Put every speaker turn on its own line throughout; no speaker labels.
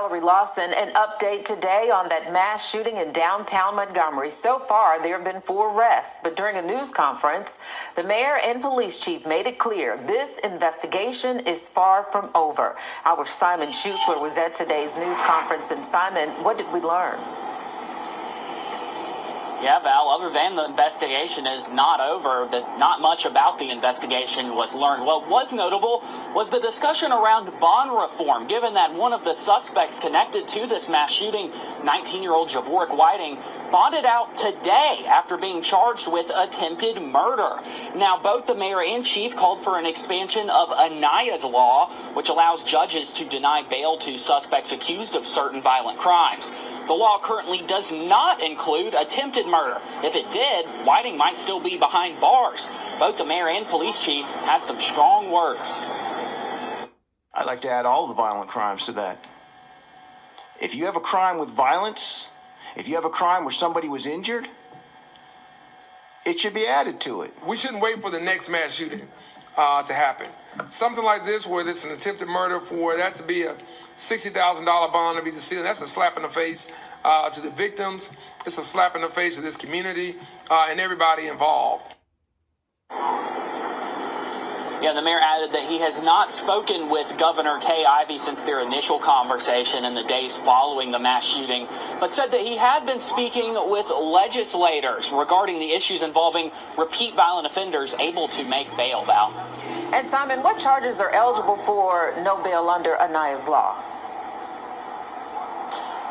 Valerie Lawson, an update today on that mass shooting in downtown Montgomery. So far, there have been 4 arrests, but during a news conference, the mayor and police chief made it clear this investigation is far from over. Our Simon Schuessler was at today's news conference. And Simon, what did we learn?
Yeah, Val, other than the investigation is not over, that not much about the investigation was learned. What was notable was the discussion around bond reform, given that one of the suspects connected to this mass shooting, 19-year-old Javoric Whiting, bonded out today after being charged with attempted murder. Now, both the mayor and chief called for an expansion of Anaya's law, which allows judges to deny bail to suspects accused of certain violent crimes. The law currently does not include attempted murder. If it did, Whiting might still be behind bars. Both the mayor and police chief had some strong words.
I'd like to add all the violent crimes to that. If you have a crime with violence, if you have a crime where somebody was injured, it should be added to it.
We shouldn't wait for the next mass shooting to happen. Something like this, where it's an attempted murder, for that to be a $60,000 bond to be the ceiling, that's a slap in the face to the victims. It's a slap in the face to this community and everybody involved.
Yeah, the mayor added that he has not spoken with Governor Kay Ivey since their initial conversation in the days following the mass shooting, but said that he had been speaking with legislators regarding the issues involving repeat violent offenders able to make bail, Val.
And Simon, what charges are eligible for no bail under Anaya's law?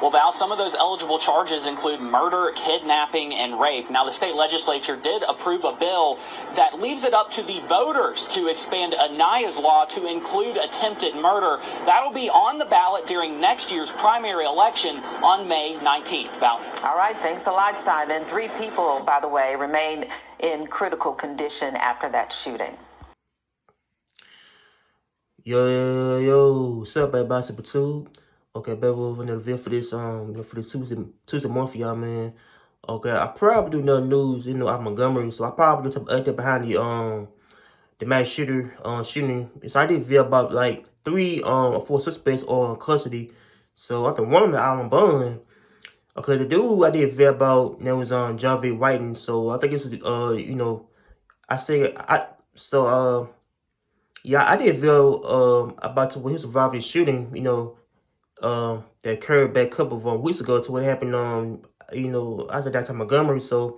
Well, Val, some of those eligible charges include murder, kidnapping, and rape. Now, the state legislature did approve a bill that leaves it up to the voters to expand Anaya's law to include attempted murder. That'll be on the ballot during next year's primary election on May 19th, Val.
All right, thanks a lot, Simon. 3 people, by the way, remain in critical condition after that shooting.
Yo, what's up, everybody? Super Tube. Okay, baby, we're gonna review for this Tuesday morning for y'all, man. Okay, I probably do no news, out of Montgomery, so I probably do update behind the mass shooting. So I did feel about like 3 or 4 suspects are in custody. So I think one of them out on bond. Okay, the dude I did feel about that was Javoric Whiting. So I think it's I did feel about his surviving shooting, that occurred back a couple of weeks ago to what happened I said that time Montgomery. So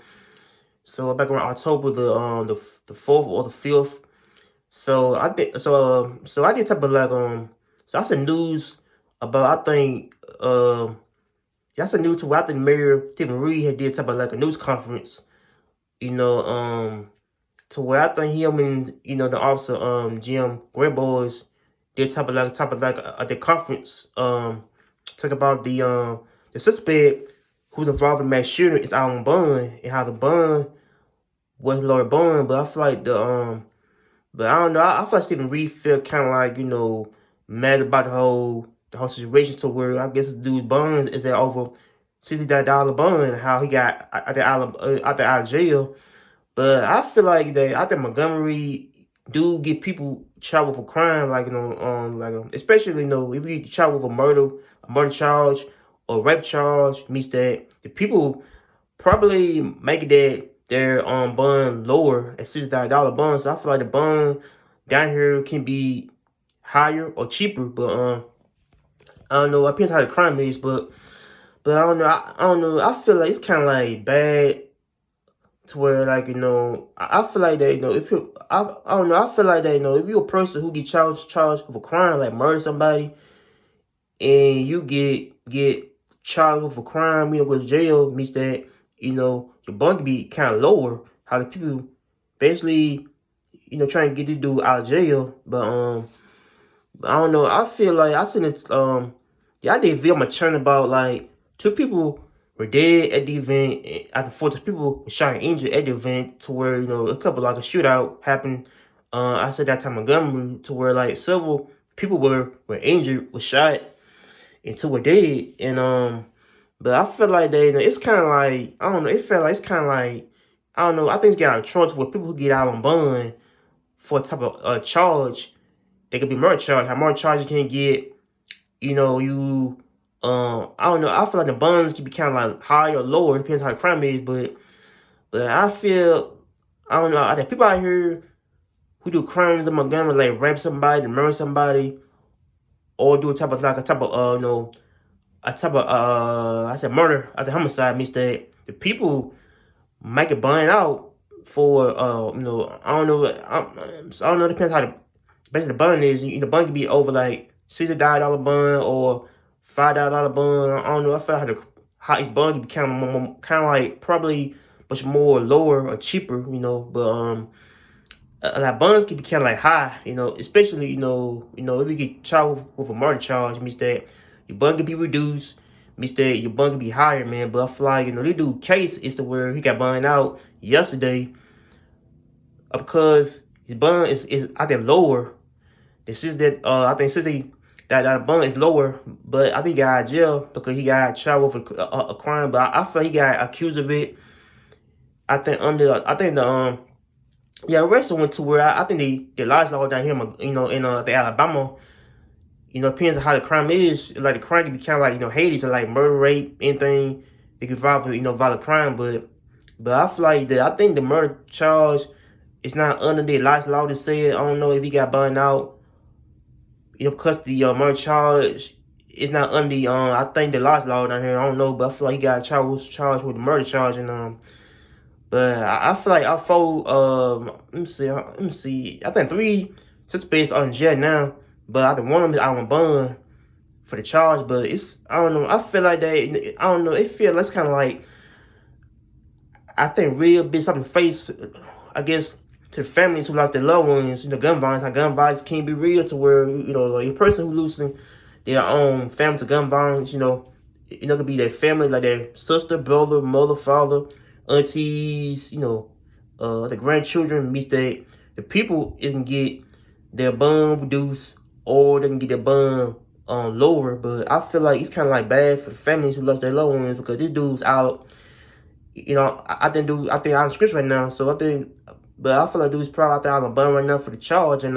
back around October the 4th or the 5th. So I did type of like so that's a news about, I think that's a news to where I think Mayor Stephen Reed had did type of like a news conference, to where I think him and the officer Jim Gray Boys did type of like the conference talk about the suspect who's involved in mass shooting is out on bond and how the bond was lower bond. But I feel like but I don't know. I feel like Stephen Reed felt kind of like mad about the whole situation, to where I guess this dude's bond is at over $60 bond, how he got out of jail. But I feel like I think Montgomery do get people charged with a crime, especially if you get charged with a murder charge or rape charge, means that the people probably make that their bond lower at $60 bond. So I feel like the bond down here can be higher or cheaper, but I don't know. It depends how the crime is, but I don't know. I don't know. I feel like it's kind of like bad, to where I feel like that if you I don't know, I feel like that if you're a person who get charged with a crime like murder somebody, and you get charged with a crime, go to jail, means that your bond can be kind of lower. How the people basically trying to get this dude out of jail, but I don't know. I feel like I seen it. I did video my channel about like 2 people were dead at the event. After 14 people were shot and injured at the event, to where a couple like a shootout happened. I said that time Montgomery, to where like several people were injured, were shot, and 2 were dead. And but I feel like it's kind of like, I don't know. It felt like it's kind of like, I don't know. I think it's getting out of control, where people who get out on bond for a type of charge, they could be murder charge. How murder charge you can get, you I don't know. I feel like the bonds can be kind of like higher or lower. Depends how the crime is, but I feel I don't know. I think people out here who do crimes in Montgomery, like rape somebody, murder somebody, or do a type of you know, a type of I said murder, I think homicide means that the people might get burned out for you know, I don't know, I don't know. It depends how the basically the bun is. The bun can be over like $60 bun or $5 bun. I don't know. I feel like how each bun can be kind of like probably much more lower or cheaper, you know. But like buns can be kind of like high, you know, especially if you get charged with a murder charge, means that your bun can be reduced, means that your bun can be higher, man. But I feel like this dude case is to where he got burned out yesterday because his bun is I think lower. This is that I think since that bun is lower, but I think he got out of jail because he got charged with a crime. But I feel he got accused of it. I think the arrest went to where I think the large law down here, in the Alabama, depends on how the crime is. Like the crime can be kind of like Hades or like murder, rape, anything. It could involve violent crime, but I feel like I think the murder charge is not under the large law to say it. I don't know if he got burned out. Because the murder charge is not under the I think the large law down here. I don't know, but I feel like he got charged with the murder charge and But I feel like I fold let me see. I think 3 suspects are in jail now, but I think one of them is out on bond for the charge. But I don't know. I feel like I don't know. It feels that's kind of like I think real big something face. I guess to the families who lost their loved ones, gun violence. How gun violence can be real to where like a person who losing their own family to gun violence. It could be their family, like their sister, brother, mother, father, aunties, the grandchildren, means that the people can get their bond reduced or they can get their bond lower. But I feel like it's kind of like bad for the families who lost their loved ones because this dude's out. I think out of scripture right now. So but I feel like dude's probably out on bond right now for the charge. And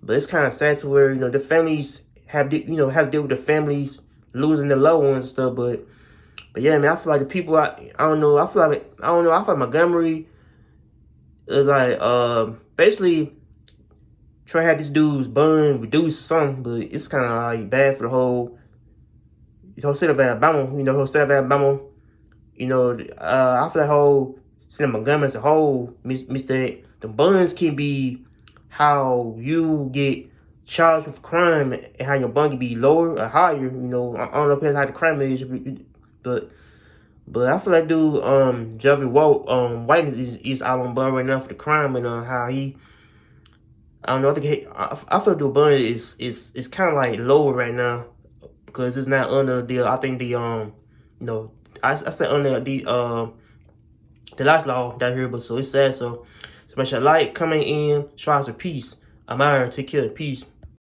but it's kind of sad to where the families have to deal with the families losing their loved ones and stuff. But yeah, man, I feel like the people, I don't know. I feel like Montgomery is like basically trying to have this dude's bun reduced or something, but it's kind of like bad for the whole state of Alabama. Whole state of Alabama. I feel like whole state of Montgomery as a whole means that the buns can be how you get charged with crime and how your bun can be lower or higher. I don't know, depends how the crime is, but I feel like dude, Jeffrey White is out on bun right now for the crime and how he. I don't know. I feel like dude bun is kind of like lower right now because it's not under the. I think the I said under the last law down here, but so it's sad. So make sure like, comment in, strive for peace. I'm out here. Take care. Peace.